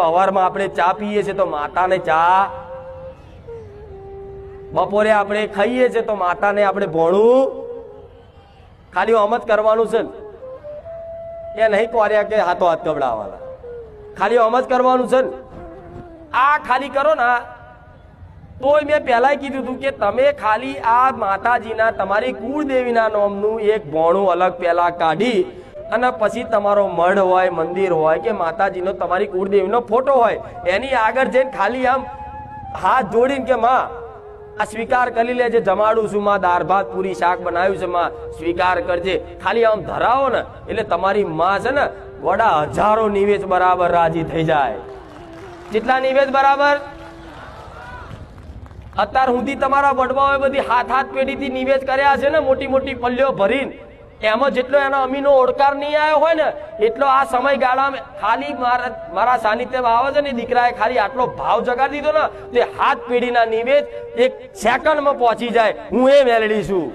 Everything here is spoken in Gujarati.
સવારમાં આપણે ચા પીએ છીએ તો માતાને ચા, બપોરે આપણે ખાઈએ છીએ તો માતાને આપણે ભોણું, ખાલી આમ જ કરવાનું છે એ નહીં કોર્યા કે હાથો હાથ કબડાવવાના, ખાલી આમ જ કરવાનું છે. આ ખાલી કરો ને તોય મેં પહેલા કીધું હતું કે તમે ખાલી આ માતાજીના તમારી કુળદેવીના નામનું એક ભોણું અલગ પહેલા કાઢી અને પછી તમારો મઢ હોય, મંદિર હોય કે માતાજીનો તમારી કુળદેવીનો ફોટો હોય એની આગળ જઈને ખાલી આમ હાથ જોડીને કે માં આ સ્વીકાર કરી લેજે, જમાડું છું માં, દાળ ભાત પૂરી શાક બનાવ્યું છે માં, સ્વીકાર કરજે. ખાલી આમ ધરાવો ને એટલે તમારી માં છે ને વડા હજારો નિવેદ બરાબર રાજી થઈ જાય. કેટલા નિવેદ બરાબર? અત્યાર સુધી તમારા વડવાઓએ બધી હાથ હાથ પેઢીથી નિવેદ કર્યા છે ને, મોટી મોટી પલ્લીઓ ભરીને, એમાં જેટલો એનો અમીનો ઓળકાર નહીં આવ્યો હોય ને એટલો આ સમયગાળામાં ખાલી મારા સાનિધ્યમાં આવે છે ને દીકરાએ ખાલી આટલો ભાવ જગાડી દીધો ને તે હાથ પેઢીના નિવેદ એક સેકન્ડમાં પહોંચી જાય. હું એ મેળવી છું.